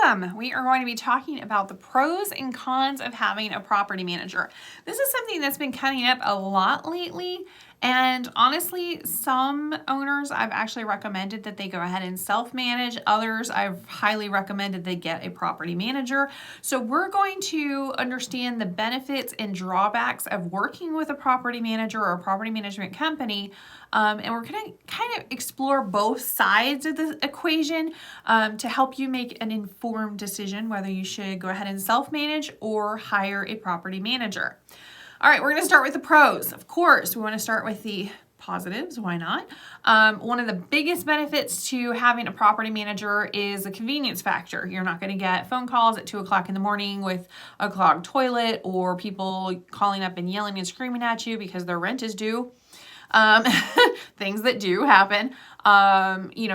welcome. We are going to be talking about the pros and cons of having a property manager. This is something that's been coming up a lot lately, and honestly, some owners I've actually recommended that they go ahead and self-manage. Others I've highly recommended they get a property manager. So we're going to understand the benefits and drawbacks of working with a property manager or a property management company. And we're going to kind of explore both sides of the equation to help you make an informed decision whether you should go ahead and self-manage or hire a property manager. All right, we're going to start with the pros. Of course, we want to start with the positives. Why not? One of the biggest benefits to having a property manager is the convenience factor. You're not going to get phone calls at 2 o'clock in the morning with a clogged toilet or people calling up and yelling and screaming at you because their rent is due. Things that do happen,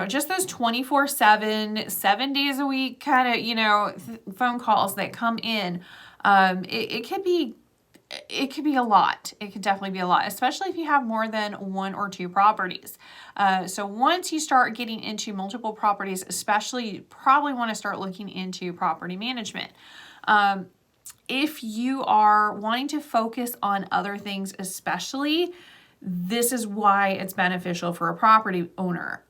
just those 24/7, 7 days a week kind of, phone calls that come in. It could be a lot. It could definitely be a lot, especially if you have more than one or two properties. So once you start getting into multiple properties, especially, you probably want to start looking into property management. If you are wanting to focus on other things, especially, this is why it's beneficial for a property owner.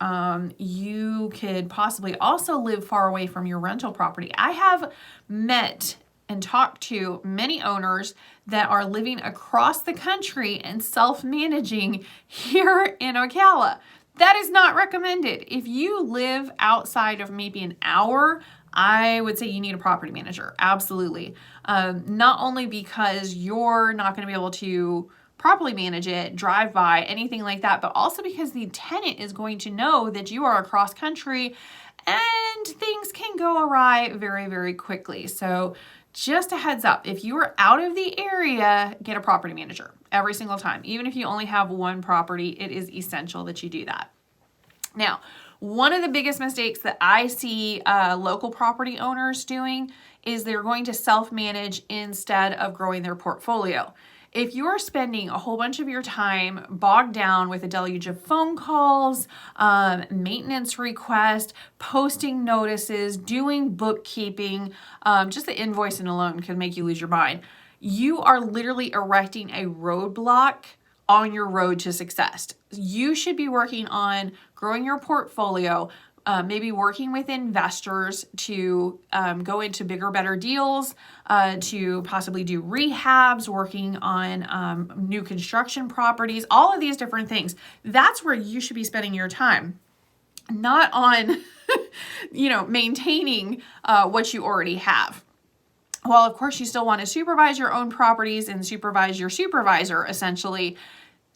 You could possibly also live far away from your rental property. I have met and talked to many owners that are living across the country and self-managing here in Ocala. That is not recommended. If you live outside of maybe an hour, I would say you need a property manager. Absolutely. Not only because you're not going to be able to properly manage it, drive by, anything like that, but also because the tenant is going to know that you are across country and things can go awry very, very quickly. So just a heads up, if you are out of the area, get a property manager every single time. Even if you only have one property, it is essential that you do that. Now, one of the biggest mistakes that I see local property owners doing is they're going to self-manage instead of growing their portfolio. If you're spending a whole bunch of your time bogged down with a deluge of phone calls, maintenance requests, posting notices, doing bookkeeping, just the invoicing alone can make you lose your mind. You are literally erecting a roadblock on your road to success. You should be working on growing your portfolio, maybe working with investors to go into bigger, better deals, to possibly do rehabs, working on new construction properties, all of these different things. That's where you should be spending your time, not on, maintaining what you already have. While, of course, you still want to supervise your own properties and supervise your supervisor, essentially,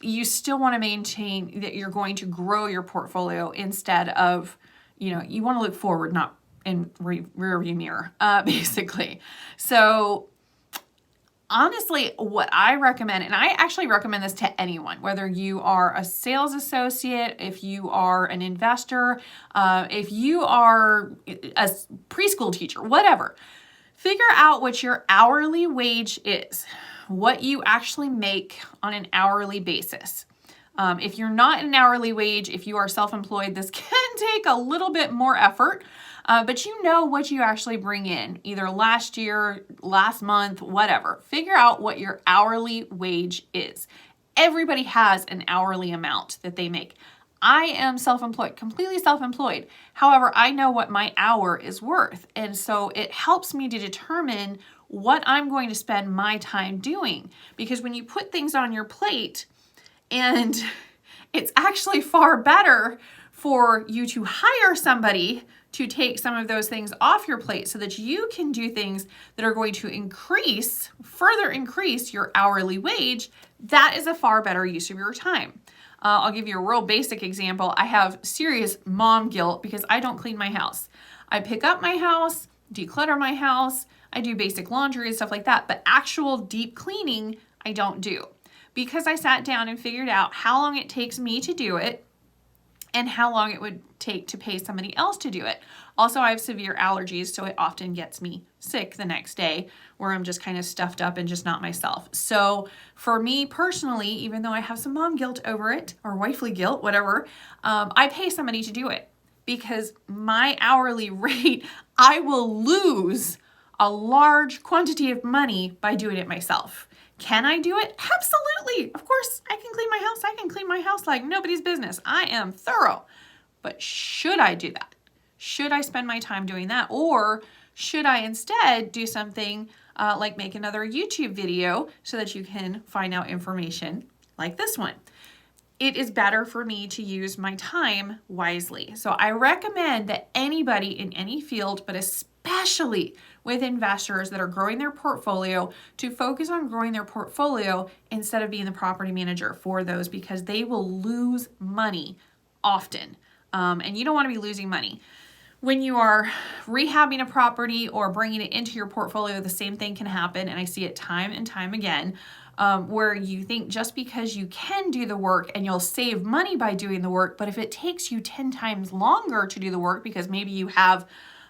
you still want to maintain that you're going to grow your portfolio instead of, you want to look forward, not in rear view mirror, basically. So honestly, what I recommend, and I actually recommend this to anyone, whether you are a sales associate, if you are an investor, if you are a preschool teacher, whatever, figure out what your hourly wage is, what you actually make on an hourly basis. If you're not an hourly wage, if you are self-employed, this can take a little bit more effort, but you know what you actually bring in, either last year, last month, whatever. Figure out what your hourly wage is. Everybody has an hourly amount that they make. I am self-employed, completely self-employed. However, I know what my hour is worth, and so it helps me to determine what I'm going to spend my time doing. Because when you put things on your plate, and it's actually far better for you to hire somebody to take some of those things off your plate so that you can do things that are going to further increase your hourly wage. That is a far better use of your time. I'll give you a real basic example. I have serious mom guilt because I don't clean my house. I pick up my house, declutter my house, I do basic laundry and stuff like that, but actual deep cleaning, I don't do. Because I sat down and figured out how long it takes me to do it and how long it would take to pay somebody else to do it. Also, I have severe allergies, so it often gets me sick the next day where I'm just kind of stuffed up and just not myself. So for me personally, even though I have some mom guilt over it, or wifely guilt, whatever, I pay somebody to do it because my hourly rate, I will lose a large quantity of money by doing it myself. Can I do it? Absolutely. Of course, I can clean my house. I can clean my house like nobody's business. I am thorough. But should I do that? Should I spend my time doing that? Or should I instead do something like make another YouTube video so that you can find out information like this one? It is better for me to use my time wisely. So I recommend that anybody in any field, but especially with investors that are growing their portfolio, to focus on growing their portfolio instead of being the property manager for those, because they will lose money often. And you don't want to be losing money. When you are rehabbing a property or bringing it into your portfolio, the same thing can happen. And I see it time and time again, where you think just because you can do the work and you'll save money by doing the work, but if it takes you 10 times longer to do the work because maybe you have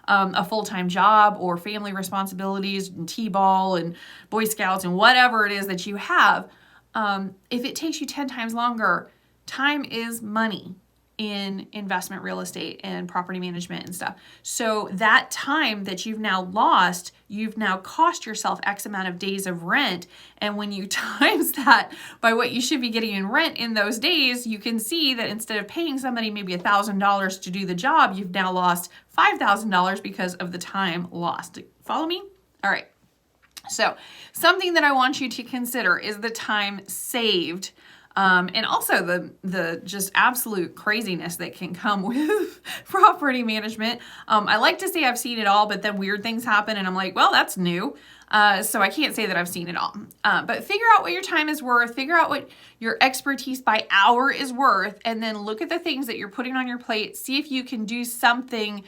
a full-time job or family responsibilities and T-ball and Boy Scouts and whatever it is that you have, if it takes you 10 times longer, time is money in investment real estate and property management and stuff. So that time that you've now lost, you've now cost yourself X amount of days of rent. And when you times that by what you should be getting in rent in those days, you can see that instead of paying somebody maybe $1,000 to do the job, you've now lost $5,000 because of the time lost. Follow me? All right. So something that I want you to consider is the time saved. And also the just absolute craziness that can come with property management. I like to say I've seen it all, but then weird things happen and I'm like, well, that's new. So I can't say that I've seen it all. But figure out what your time is worth, figure out what your expertise by hour is worth, and then look at the things that you're putting on your plate, see if you can do something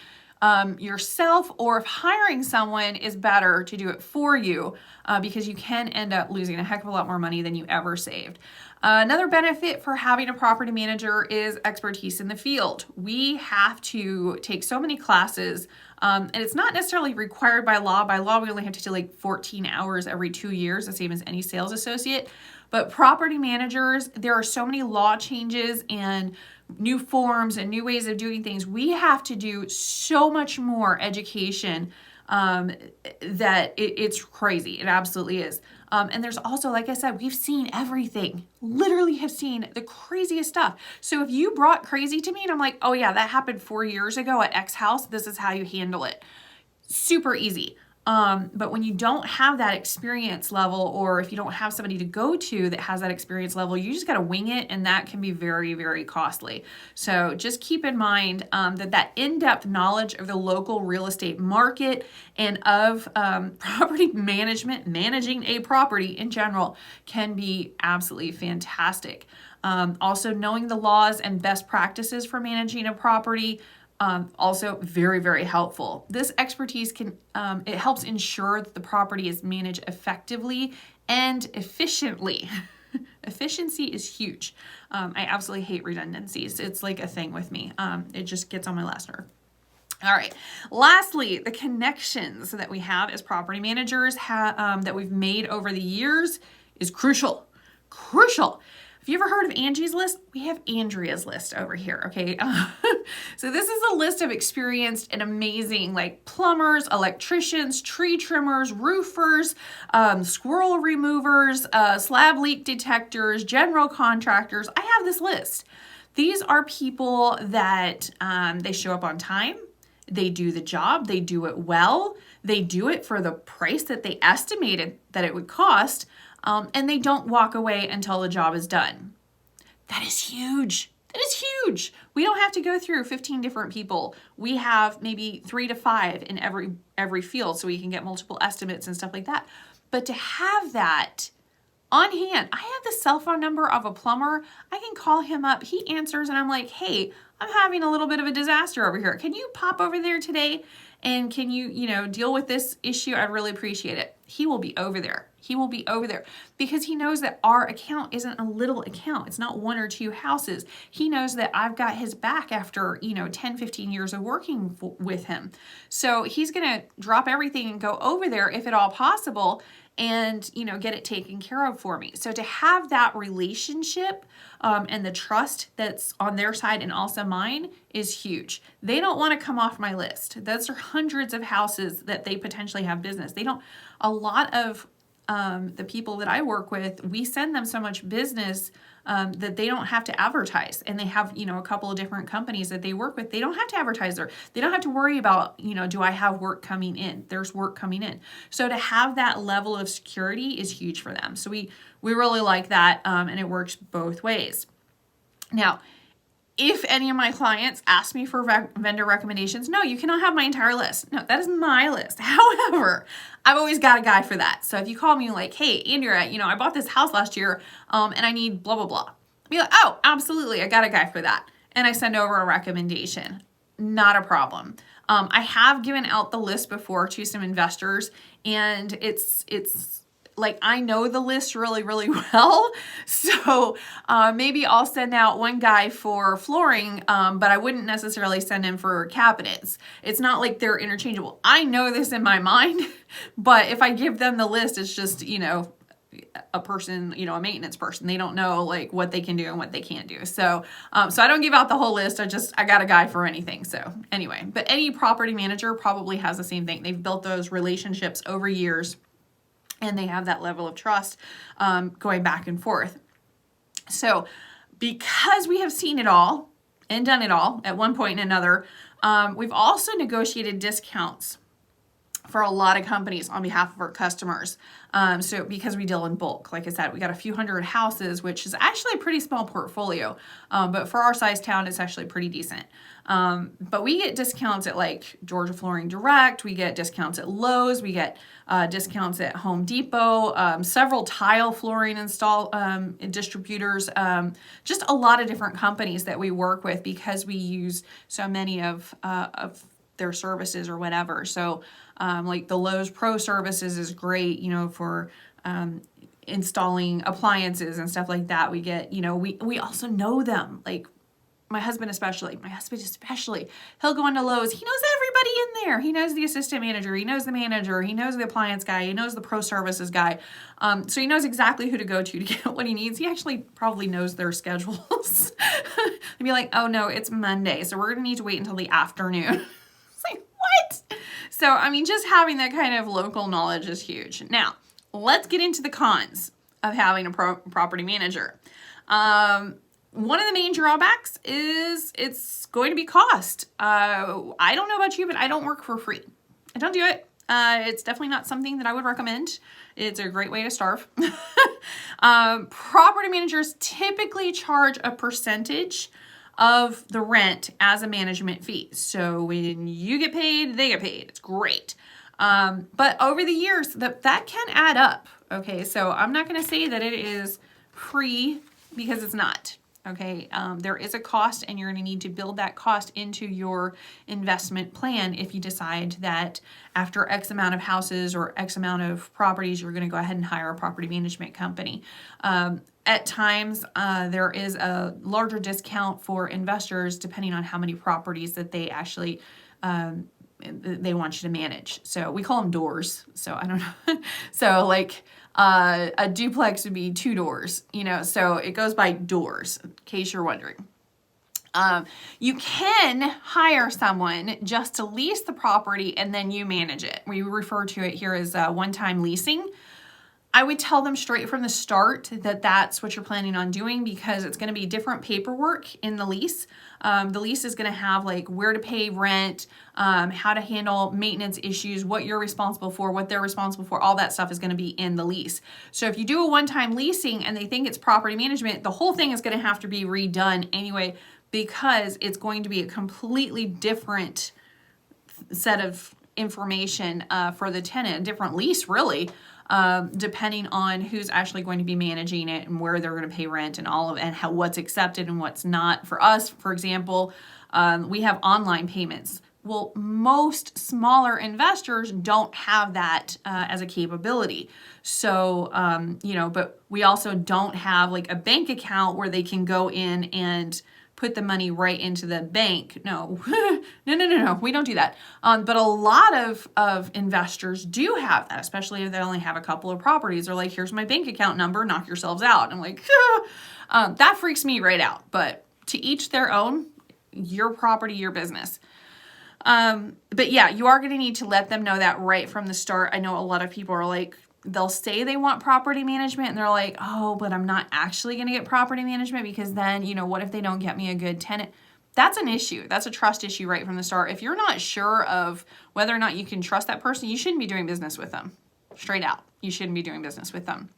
yourself, or if hiring someone is better to do it for you, because you can end up losing a heck of a lot more money than you ever saved. Another benefit for having a property manager is expertise in the field. We have to take so many classes, and it's not necessarily required by law. By law, we only have to do like 14 hours every 2 years, the same as any sales associate. But property managers, there are so many law changes and new forms and new ways of doing things. We have to do so much more education that it's crazy. It absolutely is. And there's also, like I said, we've seen everything, literally have seen the craziest stuff. So if you brought crazy to me and I'm like, oh yeah, that happened 4 years ago at X house, this is how you handle it. Super easy. But when you don't have that experience level, or if you don't have somebody to go to that has that experience level, you just got to wing it, and that can be very, very costly. So just keep in mind that in-depth knowledge of the local real estate market and of property management, managing a property in general, can be absolutely fantastic. Also, knowing the laws and best practices for managing a property, also very, very helpful. This expertise can, it helps ensure that the property is managed effectively and efficiently. Efficiency is huge. I absolutely hate redundancies. It's like a thing with me. It just gets on my last nerve. All right. Lastly, the connections that we have as property managers that we've made over the years is crucial. Crucial. Have you ever heard of Angie's List? We have Andrea's List over here, okay? So this is a list of experienced and amazing like plumbers, electricians, tree trimmers, roofers, squirrel removers, slab leak detectors, general contractors. I have this list. These are people that they show up on time. They do the job. They do it well. They do it for the price that they estimated that it would cost. And they don't walk away until the job is done. That is huge. That is huge. We don't have to go through 15 different people. We have maybe 3 to 5 in every field, so we can get multiple estimates and stuff like that. But to have that on hand, I have the cell phone number of a plumber. I can call him up. He answers, and I'm like, hey, I'm having a little bit of a disaster over here. Can you pop over there today? And can you, deal with this issue? I'd really appreciate it. He will be over there. He will be over there because he knows that our account isn't a little account. It's not 1 or 2 houses. He knows that I've got his back after, 10, 15 years of working with him. So he's going to drop everything and go over there if at all possible and, you know, get it taken care of for me. So to have that relationship and the trust that's on their side and also mine is huge. They don't want to come off my list. Those are hundreds of houses that they potentially have business. They don't, a lot of the people that I work with, we send them so much business that they don't have to advertise, and they have, you know, a couple of different companies that they work with. They don't have to advertise there. They don't have to worry about, you know, do I have work coming in? There's work coming in. So to have that level of security is huge for them. So we really like that, and it works both ways. Now, if any of my clients ask me for vendor recommendations, no, you cannot have my entire list. No, that is my list. However, I've always got a guy for that. So if you call me like, hey, Andrea, you know, I bought this house last year and I need blah, blah, blah. I'll be like, oh, absolutely. I got a guy for that. And I send over a recommendation. Not a problem. I have given out the list before to some investors, and it's like, I know the list really, really well. So maybe I'll send out one guy for flooring, but I wouldn't necessarily send him for cabinets. It's not like they're interchangeable. I know this in my mind, but if I give them the list, it's just, you know, a person, you know, a maintenance person. They don't know like what they can do and what they can't do. So, so I don't give out the whole list. I got a guy for anything. So anyway, but any property manager probably has the same thing. They've built those relationships over years, and they have that level of trust going back and forth. So because we have seen it all and done it all at one point and another, we've also negotiated discounts for a lot of companies on behalf of our customers. So because we deal in bulk, like I said, we got a few hundred houses, which is actually a pretty small portfolio. But for our size town, it's actually pretty decent. But we get discounts at like Georgia Flooring Direct. We get discounts at Lowe's. We get discounts at Home Depot, several tile flooring distributors, just a lot of different companies that we work with because we use so many of their services or whatever. So like the Lowe's Pro Services is great, you know, for installing appliances and stuff like that. We get, you know, we also know them, like my husband especially, he'll go into Lowe's. He knows everybody in there. He knows the assistant manager. He knows the manager. He knows the appliance guy. He knows the pro services guy. So he knows exactly who to go to get what he needs. He actually probably knows their schedules. He'd be like, oh no, it's Monday, so we're going to need to wait until the afternoon. It's like, what? So, I mean, just having that kind of local knowledge is huge. Now, let's get into the cons of having a property manager. One of the main drawbacks is it's going to be cost. I don't know about you, but I don't work for free. I don't do it. It's definitely not something that I would recommend. It's a great way to starve. Property managers typically charge a percentage of the rent as a management fee. So when you get paid, they get paid. It's great. But over the years, that can add up. Okay, so I'm not going to say that it is free because it's not. Okay, there is a cost, and you're going to need to build that cost into your investment plan if you decide that after X amount of houses or X amount of properties, you're going to go ahead and hire a property management company. At times, there is a larger discount for investors depending on how many properties that they actually they want you to manage. So we call them doors. So I don't know. So like a duplex would be 2 doors, you know, so it goes by doors, in case you're wondering. You can hire someone just to lease the property and then you manage it. We refer to it here as one-time leasing. I would tell them straight from the start that that's what you're planning on doing, because it's going to be different paperwork in the lease. The lease is going to have like where to pay rent, how to handle maintenance issues, what you're responsible for, what they're responsible for. All that stuff is going to be in the lease. So if you do a one-time leasing and they think it's property management, the whole thing is going to have to be redone anyway, because it's going to be a completely different set of information for the tenant, a different lease really. Depending on who's actually going to be managing it and where they're going to pay rent and all of and how what's accepted and what's not. For us, for example, we have online payments. Well, most smaller investors don't have that as a capability. So, you know, but we also don't have like a bank account where they can go in and put the money right into the bank. No, no, we don't do that. But a lot of investors do have that, especially if they only have a couple of properties. They're like, here's my bank account number, knock yourselves out. And I'm like, that freaks me right out. But to each their own, your property, your business. But yeah, you are going to need to let them know that right from the start. I know a lot of people are like, they'll say they want property management and they're like, oh, but I'm not actually going to get property management because then, what if they don't get me a good tenant? That's an issue. That's a trust issue right from the start. If you're not sure of whether or not you can trust that person, you shouldn't be doing business with them. Straight out. You shouldn't be doing business with them.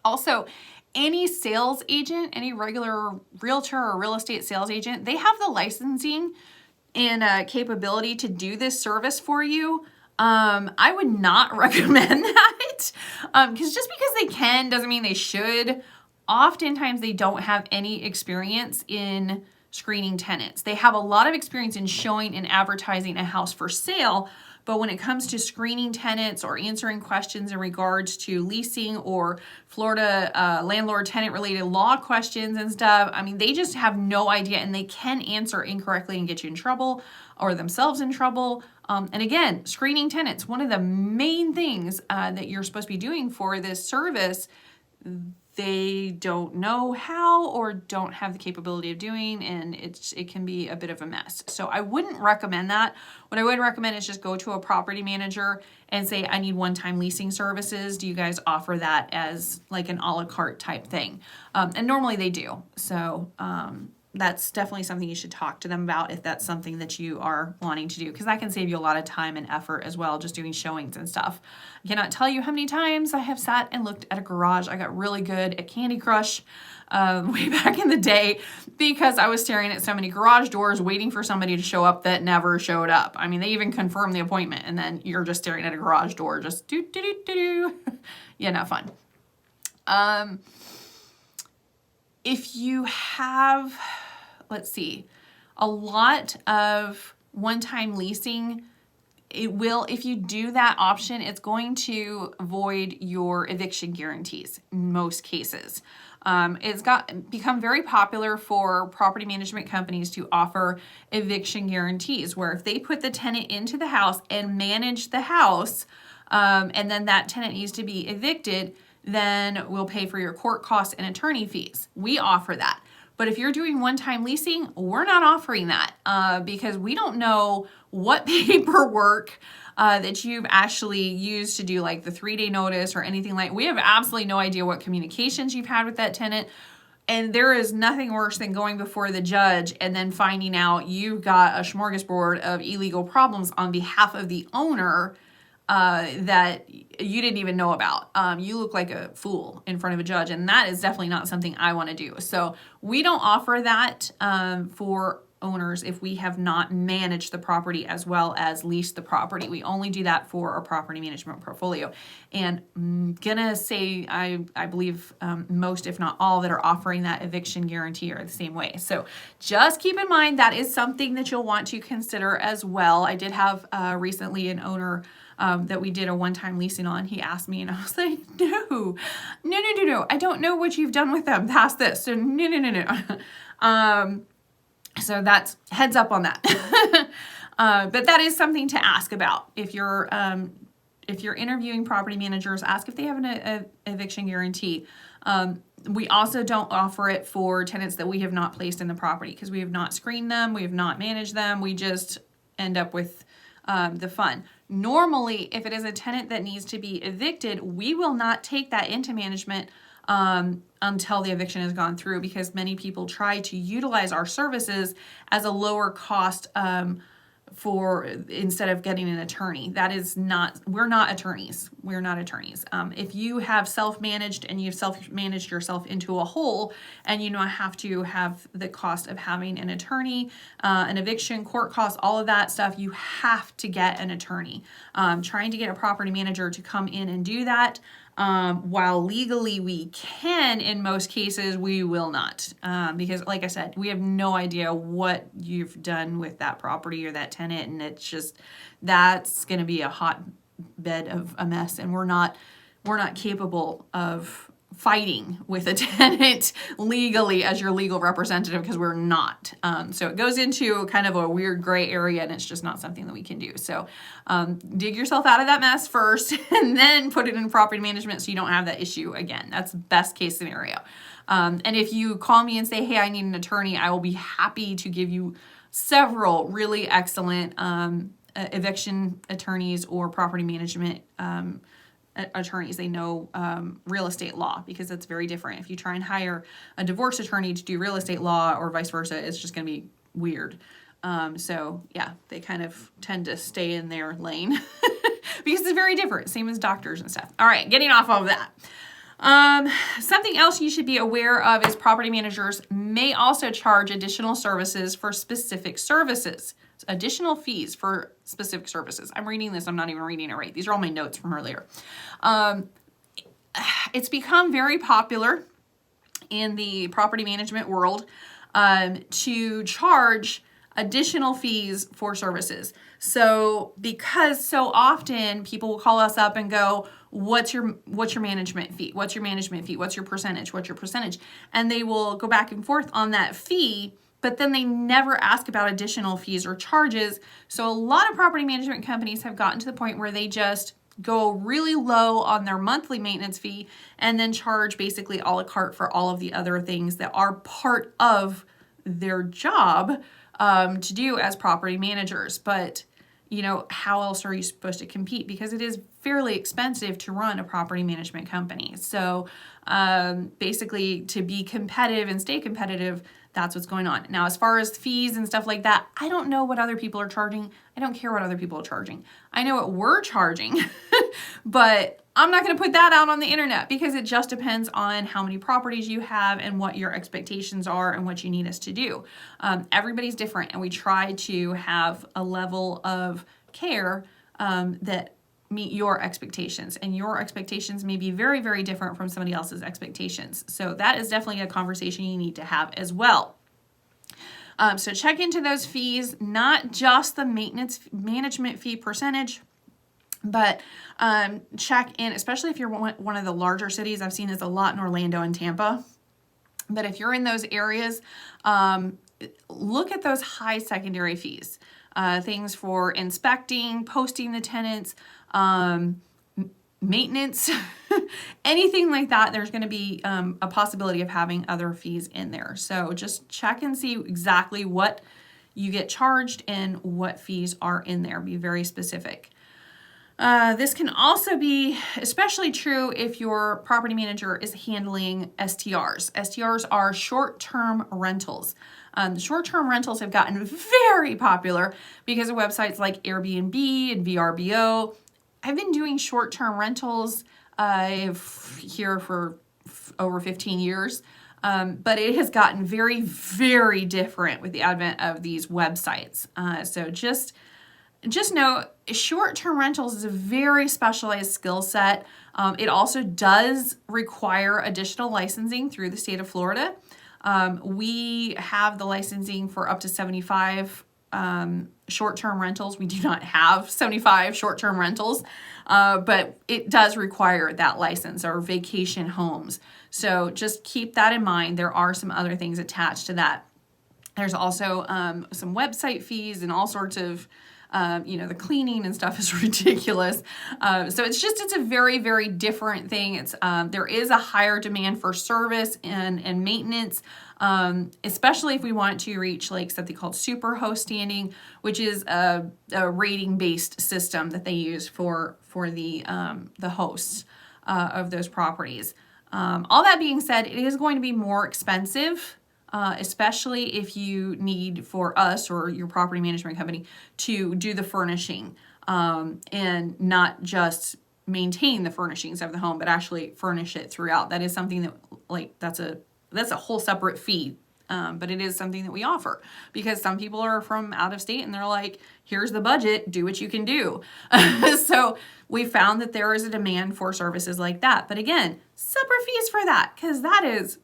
Also, any sales agent, any regular realtor or real estate sales agent, they have the licensing and capability to do this service for you. I would not recommend that because just because they can doesn't mean they should. Oftentimes they don't have any experience in screening tenants. They have a lot of experience in showing and advertising a house for sale, but when it comes to screening tenants or answering questions in regards to leasing or Florida landlord-tenant related law questions and stuff, they just have no idea, and they can answer incorrectly and get you in trouble or themselves in trouble. And again, screening tenants, one of the main things that you're supposed to be doing for this service, they don't know how or don't have the capability of doing, and it can be a bit of a mess. So I wouldn't recommend that. What I would recommend is just go to a property manager and say, I need one-time leasing services. Do you guys offer that as like an a la carte type thing? And normally they do. So that's definitely something you should talk to them about if that's something that you are wanting to do, because that can save you a lot of time and effort as well, just doing showings and stuff. I cannot tell you how many times I have sat and looked at a garage. I got really good at Candy Crush way back in the day because I was staring at so many garage doors waiting for somebody to show up that never showed up. They even confirmed the appointment, and then you're just staring at a garage door, just do. Yeah, not fun. If you have, let's see, a lot of one-time leasing, if you do that option, it's going to void your eviction guarantees in most cases. It's become very popular for property management companies to offer eviction guarantees, where if they put the tenant into the house and manage the house, and then that tenant needs to be evicted, then we'll pay for your court costs and attorney fees. We offer that. But if you're doing one-time leasing, we're not offering that because we don't know what paperwork that you've actually used to do like the 3-day notice or anything like. We have absolutely no idea what communications you've had with that tenant. And there is nothing worse than going before the judge and then finding out you've got a smorgasbord of illegal problems on behalf of the owner that you didn't even know about. You look like a fool in front of a judge, and that is definitely not something I want to do. So we don't offer that for owners if we have not managed the property as well as leased the property. We only do that for a property management portfolio. And I'm gonna say I believe most, if not all, that are offering that eviction guarantee are the same way. So just keep in mind that is something that you'll want to consider as well. I did have recently an owner that we did a one-time leasing on. He asked me and I was like, no. I don't know what you've done with them past this. So no. So that's heads up on that. But that is something to ask about. If you're interviewing property managers, ask if they have an eviction guarantee. We also don't offer it for tenants that we have not placed in the property because we have not screened them. We have not managed them. We just end up with the fun. Normally, if it is a tenant that needs to be evicted, we will not take that into management until the eviction has gone through, because many people try to utilize our services as a lower cost instead of getting an attorney. That is not, we're not attorneys. We're not attorneys. If you have self-managed and you've self-managed yourself into a hole and you don't have to have the cost of having an attorney, an eviction, court costs, all of that stuff, you have to get an attorney. Trying to get a property manager to come in and do that, while legally we can, in most cases, we will not. Because like I said, we have no idea what you've done with that property or that tenant, and it's just, that's going to be a hot bed of a mess, and we're not capable of fighting with a tenant legally as your legal representative, because we're not. So it goes into kind of a weird gray area, and it's just not something that we can do. So dig yourself out of that mess first and then put it in property management so you don't have that issue again. That's best case scenario. And if you call me and say, hey, I need an attorney, I will be happy to give you several really excellent eviction attorneys or property management attorneys. They know real estate law, because it's very different. If you try and hire a divorce attorney to do real estate law or vice versa, it's just going to be weird. So yeah, they kind of tend to stay in their lane because it's very different, same as doctors and stuff. All right, getting off of that. Something else you should be aware of is property managers may also charge additional services for specific services. Additional fees for specific services. I'm reading this, I'm not even reading it right. These are all my notes from earlier. It's become very popular in the property management world to charge additional fees for services. So because so often people will call us up and go, what's your management fee? What's your management fee? What's your percentage? What's your percentage? And they will go back and forth on that fee, but then they never ask about additional fees or charges. So a lot of property management companies have gotten to the point where they just go really low on their monthly maintenance fee and then charge basically a la carte for all of the other things that are part of their job to do as property managers. But you know, how else are you supposed to compete? Because it is fairly expensive to run a property management company. So basically, to be competitive and stay competitive, that's what's going on. Now, as far as fees and stuff like that, I don't know what other people are charging. I don't care what other people are charging. I know what we're charging, but I'm not going to put that out on the internet because it just depends on how many properties you have and what your expectations are and what you need us to do. Everybody's different, and we try to have a level of care that meet your expectations, and your expectations may be very, very different from somebody else's expectations. So that is definitely a conversation you need to have as well. So check into those fees, not just the management fee percentage, but check in, especially if you're one of the larger cities. I've seen this a lot in Orlando and Tampa. But if you're in those areas, look at those high secondary fees. Things for inspecting, posting the tenants, maintenance, anything like that. There's going to be a possibility of having other fees in there. So just check and see exactly what you get charged and what fees are in there. Be very specific. This can also be especially true if your property manager is handling STRs. STRs are short-term rentals. Short-term rentals have gotten very popular because of websites like Airbnb and VRBO. I've been doing short-term rentals here for over 15 years, but it has gotten very, very different with the advent of these websites. So just know short-term rentals is a very specialized skill set. It also does require additional licensing through the state of Florida. We have the licensing for up to 75 short-term rentals. We do not have 75 short-term rentals, but it does require that license, or vacation homes. So just keep that in mind. There are some other things attached to that. There's also some website fees and all sorts of the cleaning and stuff is ridiculous. So it's a very, very different thing. There is a higher demand for service and maintenance, especially if we want to reach like something called super host standing, which is a rating-based system that they use for the hosts of those properties. All that being said, it is going to be more expensive, especially if you need for us or your property management company to do the furnishing and not just maintain the furnishings of the home, but actually furnish it throughout. That is something that that's a whole separate fee. But it is something that we offer because some people are from out of state and they're like, here's the budget, do what you can do. So we found that there is a demand for services like that. But again, separate fees for that, because that is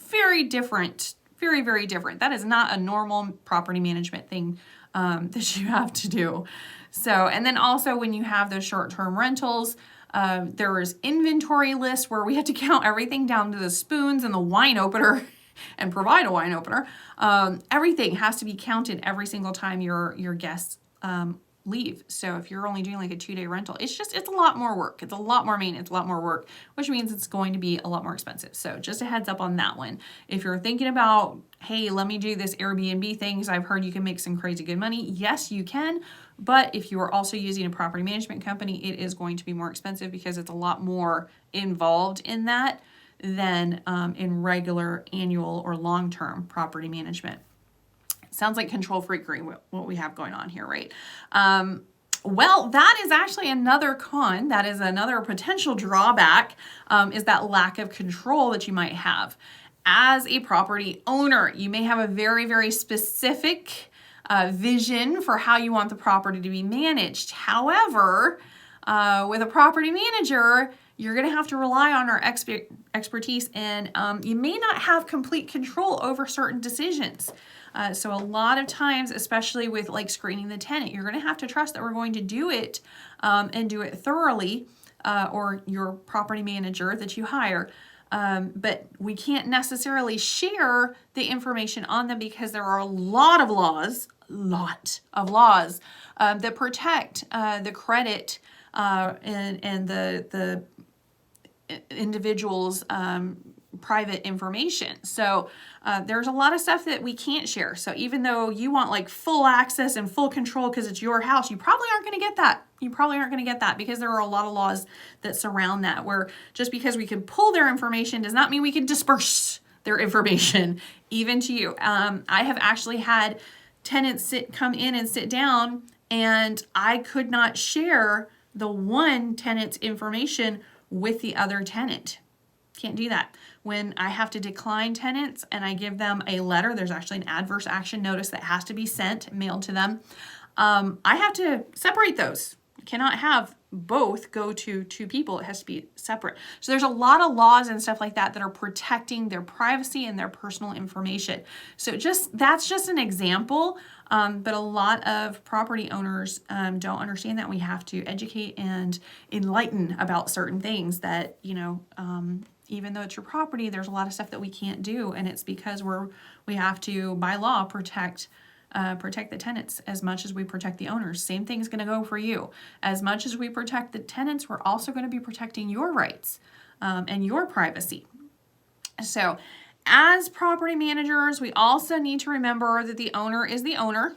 very different, very, very different. That is not a normal property management thing that you have to do. So, and then also when you have those short-term rentals, There's inventory lists where we have to count everything down to the spoons and the wine opener and provide a wine opener. Everything has to be counted every single time your guests leave. So if you're only doing like a 2-day rental, it's a lot more work. It's a lot more maintenance, a lot more work, which means it's going to be a lot more expensive. So just a heads up on that one. If you're thinking about, hey, let me do this Airbnb things, I've heard you can make some crazy good money. Yes, you can. But if you are also using a property management company, it is going to be more expensive because it's a lot more involved in that than in regular annual or long-term property management. Sounds like control freakery, what we have going on here, right? Well, that is actually another con. That is another potential drawback, is that lack of control that you might have. As a property owner, you may have a very, very specific vision for how you want the property to be managed. However, with a property manager, you're going to have to rely on our expertise, and you may not have complete control over certain decisions. So a lot of times, especially with like screening the tenant, you're going to have to trust that we're going to do it and do it thoroughly, or your property manager that you hire. But we can't necessarily share the information on them because there are a lot of laws that protect the credit and the individual's private information. So there's a lot of stuff that we can't share. So even though you want like full access and full control because it's your house, you probably aren't going to get that. You probably aren't going to get that because there are a lot of laws that surround that, where just because we can pull their information does not mean we can disperse their information even to you. I have actually had tenants come in and sit down, and I could not share the one tenant's information with the other tenant. Can't do that. When I have to decline tenants and I give them a letter, there's actually an adverse action notice that has to be sent, mailed to them. I have to separate those. You cannot have both go to two people. It has to be separate. So there's a lot of laws and stuff like that that are protecting their privacy and their personal information. So that's just an example. But a lot of property owners don't understand that. We have to educate and enlighten about certain things that, even though it's your property, there's a lot of stuff that we can't do. And it's because we have to, by law, protect the tenants as much as we protect the owners. Same thing is going to go for you. As much as we protect the tenants, we're also going to be protecting your rights and your privacy. So as property managers, we also need to remember that the owner is the owner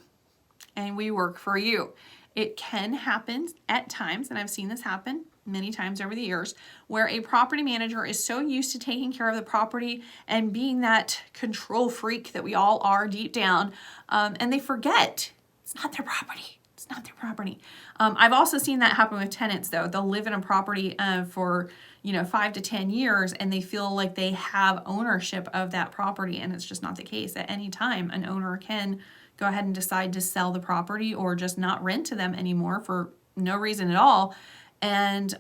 and we work for you. It can happen at times, and I've seen this happen many times over the years, where a property manager is so used to taking care of the property and being that control freak that we all are deep down, and they forget it's not their property. It's not their property. I've also seen that happen with tenants, though. They'll live in a property for 5 to 10 years, and they feel like they have ownership of that property, and it's just not the case. At any time, an owner can go ahead and decide to sell the property or just not rent to them anymore for no reason at all. And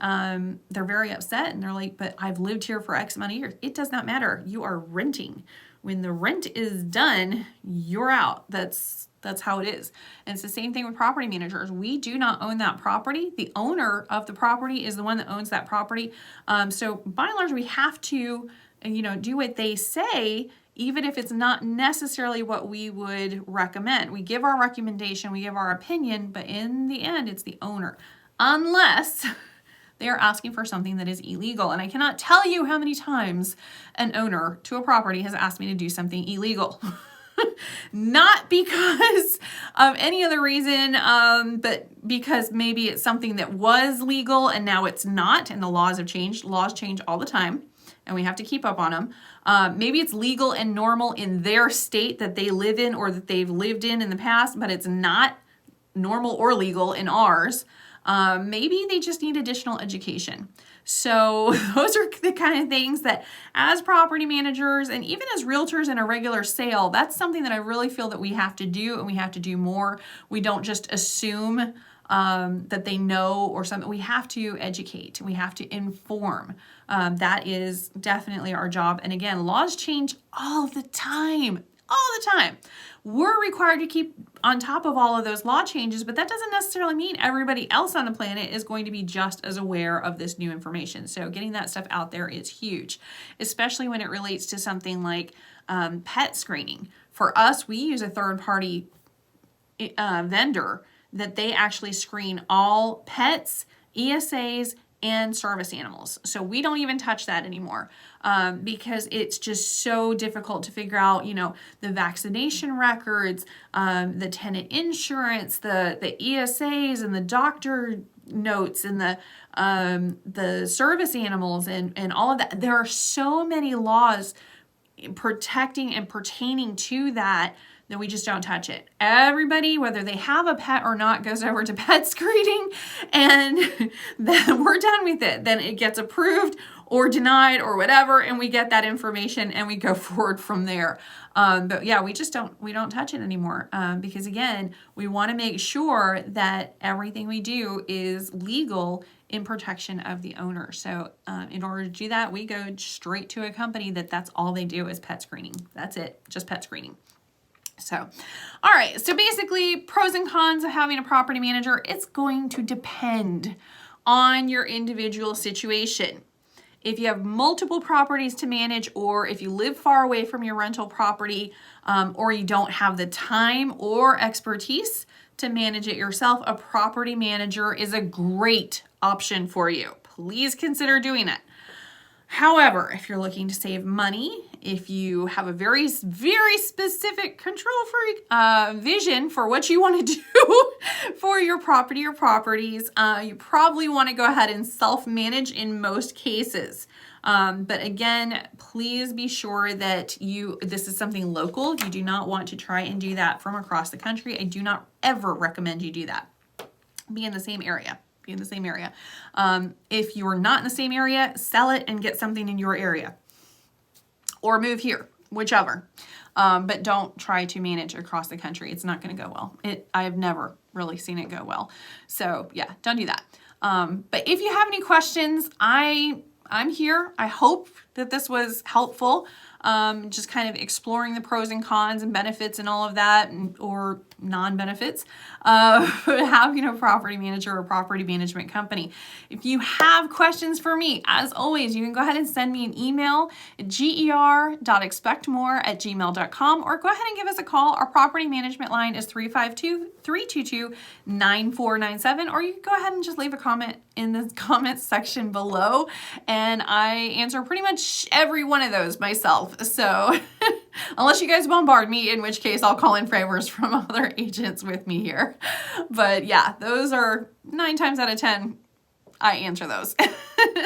they're very upset, and they're like, but I've lived here for X amount of years. It does not matter. You are renting. When the rent is done, you're out. That's how it is. And it's the same thing with property managers. We do not own that property. The owner of the property is the one that owns that property. So by and large, we have to, do what they say, even if it's not necessarily what we would recommend. We give our recommendation, we give our opinion, but in the end, it's the owner. Unless they are asking for something that is illegal. And I cannot tell you how many times an owner to a property has asked me to do something illegal. Not because of any other reason, but because maybe it's something that was legal and now it's not, and the laws have changed. Laws change all the time, and we have to keep up on them. Maybe it's legal and normal in their state that they live in or that they've lived in the past, but it's not normal or legal in ours. Maybe they just need additional education. So those are the kind of things that as property managers and even as realtors in a regular sale, that's something that I really feel that we have to do, and we have to do more. We don't just assume that they know or something. We have to educate. We have to inform. That is definitely our job. And again, laws change all the time. all the time. We're required to keep on top of all of those law changes, but that doesn't necessarily mean everybody else on the planet is going to be just as aware of this new information. So getting that stuff out there is huge, especially when it relates to something like pet screening. For us, we use a third-party vendor that they actually screen all pets, ESAs, and service animals. So we don't even touch that anymore because it's just so difficult to figure out, you know, the vaccination records, the tenant insurance, the ESAs and the doctor notes and the service animals and all of that. There are so many laws protecting and pertaining to that we just don't touch it. Everybody, whether they have a pet or not, goes over to pet screening, and then we're done with it. Then it gets approved or denied or whatever, and we get that information and we go forward from there. But yeah, we don't touch it anymore because again, we want to make sure that everything we do is legal in protection of the owner. So in order to do that, we go straight to a company that's all they do is pet screening. That's it, just pet screening. So, all right, so basically pros and cons of having a property manager, it's going to depend on your individual situation. If you have multiple properties to manage, or if you live far away from your rental property, or you don't have the time or expertise to manage it yourself, a property manager is a great option for you. Please consider doing it. However, if you're looking to save money, if you have a very, very specific control freak vision for what you want to do for your property or properties, you probably want to go ahead and self-manage in most cases. But again, please be sure that this is something local. You do not want to try and do that from across the country. I do not ever recommend you do that. Be in the same area. In the same area. If you're not in the same area, sell it and get something in your area or move here, whichever. But don't try to manage across the country. It's not going to go well. I've never really seen it go well. So yeah, don't do that. But if you have any questions, I'm here. I hope that this was helpful. Just kind of exploring the pros and cons and benefits and all of that, or non-benefits of having a property manager or property management company. If you have questions for me, as always, you can go ahead and send me an email at GER.ExpectMore@gmail.com, or go ahead and give us a call. Our property management line is 352-322-9497, or you can go ahead and just leave a comment in the comments section below, and I answer pretty much every one of those myself. So unless you guys bombard me, in which case I'll call in favors from other agents with me here. But yeah, those are 9 times out of 10, I answer those.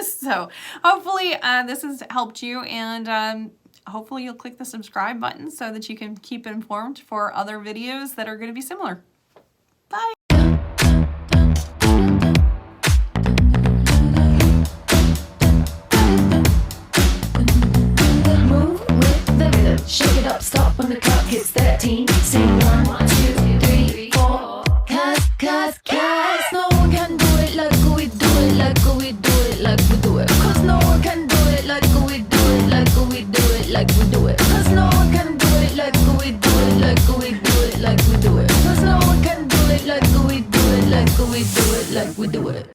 So hopefully this has helped you, and hopefully you'll click the subscribe button so that you can keep informed for other videos that are going to be similar. Bye. Shake it up, stop when the clock hits 13. Sing 1, 2, 3, 4. Cause no one can do it like we do it, like we do it, like we do it. Cause no one can do it like we do it, like we do it, like we do it. Cause no one can do it like we do it, like we do it, like we do it. Cause no one can do it like we do it, like we do it, like we do it.